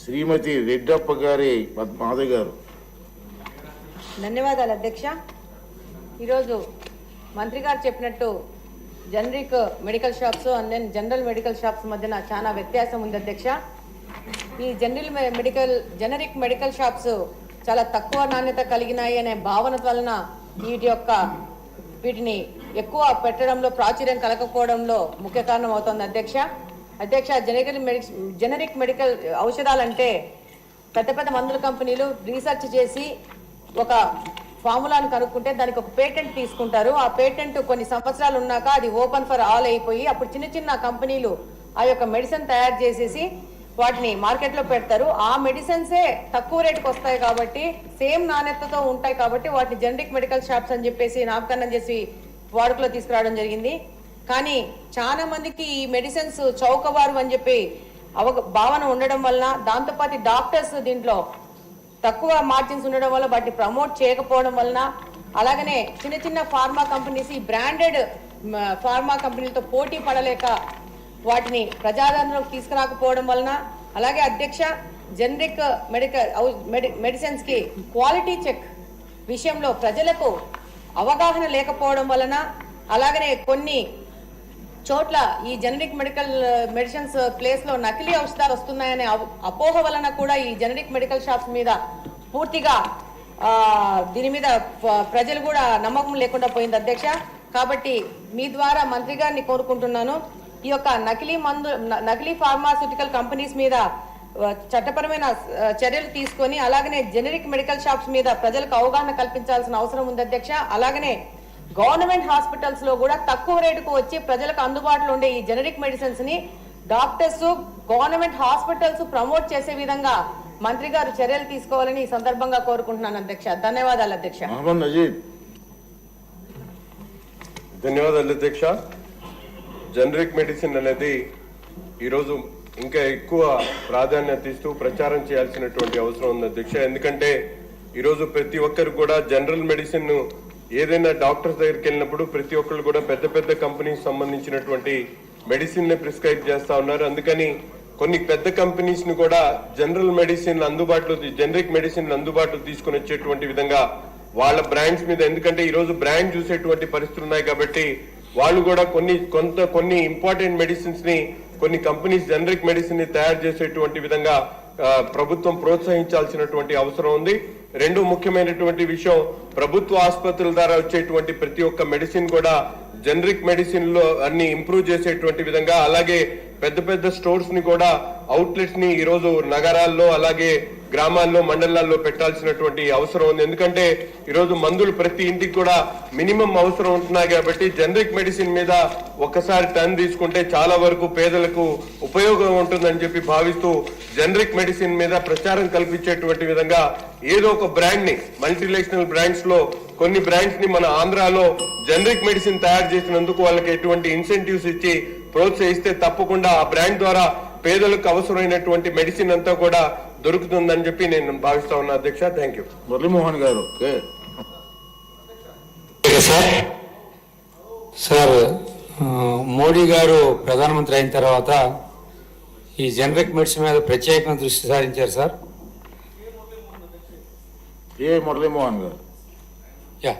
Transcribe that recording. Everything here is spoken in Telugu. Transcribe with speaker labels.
Speaker 1: శ్రీమతి రెడ్డప్ప గారి మాధవ్ గారు.
Speaker 2: ధన్యవాదాలు అధ్యక్ష. ఈరోజు మంత్రి గారు చెప్పినట్టు generic medical shops and then general medical shops మధ్యన చాలా వ్యత్యాసం ఉంది అధ్యక్ష. ఈ జనరిక్ మెడికల్ షాప్స్ చాలా తక్కువ నాణ్యత కలిగినాయి అనే భావన వలన వీటిని ఎక్కువ పెట్టడంలో ప్రాచుర్యం కలగకపోవడంలో ముఖ్య కారణం అవుతుంది అధ్యక్ష. జనరిక్ మెడికల్ ఔషధాలంటే పెద్ద పెద్ద మందుల కంపెనీలు రీసెర్చ్ చేసి ఒక ఫార్ములాను కనుక్కుంటే దానికి ఒక పేటెంట్ తీసుకుంటారు. ఆ పేటెంట్ కొన్ని సంవత్సరాలు ఉన్నాక అది ఓపెన్ ఫర్ ఆల్ అయిపోయి అప్పుడు చిన్న చిన్న కంపెనీలు ఆ యొక్క మెడిసిన్ తయారు చేసేసి వాటిని మార్కెట్లో పెడతారు. ఆ మెడిసిన్సే తక్కువ రేటుకి వస్తాయి కాబట్టి సేమ్ నాణ్యతతో ఉంటాయి కాబట్టి వాటిని జనరిక్ మెడికల్ షాప్స్ అని చెప్పేసి నామకరణం చేసి వాడుకలో తీసుకురావడం జరిగింది. కానీ చాలా మందికి ఈ మెడిసిన్స్ చౌకబారు అని చెప్పి భావన ఉండడం వలన, దాంతోపాటు డాక్టర్స్ దీంట్లో తక్కువ మార్జిన్స్ ఉండడం వల్ల వాటిని ప్రమోట్ చేయకపోవడం వలన, అలాగనే చిన్న చిన్న ఫార్మా కంపెనీస్ ఈ బ్రాండెడ్ ఫార్మా కంపెనీలతో పోటీ పడలేక వాటిని ప్రజాదరణలోకి తీసుకురాకపోవడం వలన, అలాగే అధ్యక్ష జనరిక్ మెడిసిన్స్ కి క్వాలిటీ చెక్ విషయంలో ప్రజలకు అవగాహన లేకపోవడం వలన, అలాగనే కొన్ని చోట్ల ఈ జనరిక్ మెడిసిన్స్ ప్లేస్ లో నకిలీ ఔషధాలు వస్తున్నాయనే అపోహ వలన కూడా ఈ జనరిక్ మెడికల్ షాప్స్ మీద పూర్తిగా దీని మీద ప్రజలు కూడా నమ్మకం లేకుండా పోయింది అధ్యక్ష. కాబట్టి మీ ద్వారా మంత్రి గారిని కోరుకుంటున్నాను, ఈ యొక్క నకిలీ ఫార్మాస్యూటికల్ కంపెనీస్ మీద చట్టపరమైన చర్యలు తీసుకొని అలాగనే జనరిక్ మెడికల్ షాప్స్ మీద ప్రజలకు అవగాహన కల్పించాల్సిన అవసరం ఉంది అధ్యక్ష. అలాగనే గవర్నమెంట్ హాస్పిటల్స్ లో కూడా తక్కువ రేటుకు వచ్చి ప్రజలకు అందుబాటులో ఉండే ఈ జనరిక్ మెడిసిన్స్ ని డాక్టర్స్ గవర్నమెంట్ హాస్పిటల్స్ ప్రమోట్ చేసే విధంగా మంత్రి గారు చర్యలు తీసుకోవాలని ఈ సందర్భంగా కోరుకుంటున్నాను అధ్యక్ష. ధన్యవాదాలు అధ్యక్ష.
Speaker 3: ధన్యవాదాలు అధ్యక్ష. జనరిక్ మెడిసిన్ అనేది ఈరోజు ఇంకా ఎక్కువ ప్రాధాన్యత ఇస్తూ ప్రచారం చేయాల్సినటువంటి అవసరం ఉంది అధ్యక్ష. ఎందుకంటే ఈరోజు ప్రతి ఒక్కరు కూడా జనరల్ మెడిసిన్ ఏదైనా డాక్టర్స్ దగ్గరికి వెళ్ళినప్పుడు ప్రతి ఒక్కరు కూడా పెద్ద పెద్ద కంపెనీస్ సంబంధించినటువంటి మెడిసిన్ ని ప్రిస్క్రైబ్ చేస్తా ఉన్నారు. అందుకని కొన్ని పెద్ద కంపెనీస్ ని కూడా జనరిక్ మెడిసిన్ అందుబాటులో తీసుకుని వచ్చేటువంటి విధంగా వాళ్ళ బ్రాండ్స్ మీద, ఎందుకంటే ఈ రోజు బ్రాండ్ చూసేటువంటి పరిస్థితులు ఉన్నాయి కాబట్టి వాళ్ళు కూడా కొన్ని ఇంపార్టెంట్ మెడిసిన్స్ ని కొన్ని కంపెనీస్ జనరిక్ మెడిసిన్ ని తయారు చేసేటువంటి విధంగా ప్రభుత్వం ప్రోత్సహించాల్సినటువంటి అవసరం ఉంది. రెండు ముఖ్యమైనటువంటి విషయం, ప్రభుత్వ ఆసుపత్రుల ద్వారా వచ్చేటువంటి ప్రతి ఒక్క మెడిసిన్ కూడా జనరిక్ మెడిసిన్ లో అన్ని ఇంప్రూవ్ చేసేటువంటి విధంగా, అలాగే పెద్ద పెద్ద స్టోర్స్ ని కూడా అవుట్లెట్స్ ని ఈ రోజు నగరాల్లో అలాగే గ్రామాల్లో మండలాల్లో పెట్టాల్సినటువంటి అవసరం ఉంది. ఎందుకంటే ఈరోజు మందులు ప్రతి ఇంటికి కూడా మినిమం అవసరం ఉంటున్నాయి కాబట్టి జనరిక్ మెడిసిన్ మీద ఒక్కసారి టర్న్ తీసుకుంటే చాలా వరకు పేదలకు ఉపయోగం ఉంటుందని చెప్పి భావిస్తూ జనరిక్ మెడిసిన్ మీద ప్రచారం కల్పించేటువంటి విధంగా ఏదో ఒక బ్రాండ్ ని, మల్టీనేషనల్ బ్రాండ్స్ లో కొన్ని బ్రాండ్స్ ని మన ఆంధ్రాలో జనరిక్ మెడిసిన్ తయారు చేసినందుకు వాళ్ళకి ఎటువంటి ఇన్సెంటివ్స్ ఇచ్చి ప్రోత్సహిస్తే తప్పకుండా ఆ బ్రాండ్ ద్వారా పేదలకు అవసరమైనటువంటి మెడిసిన్ అంతా కూడా దొరుకుతుందని చెప్పి నేను భావిస్తా ఉన్నా అధ్యక్ష. Thank you.
Speaker 1: మురళీమోహన్ గారు.
Speaker 4: సార్, మోడీ గారు ప్రధానమంత్రి అయిన తర్వాత ఈ జనరిక్ మెడిసిన్ మీద ప్రత్యేకంగా దృష్టి సారించారు సార్.
Speaker 1: మురళీమోహన్ గారు.
Speaker 4: యా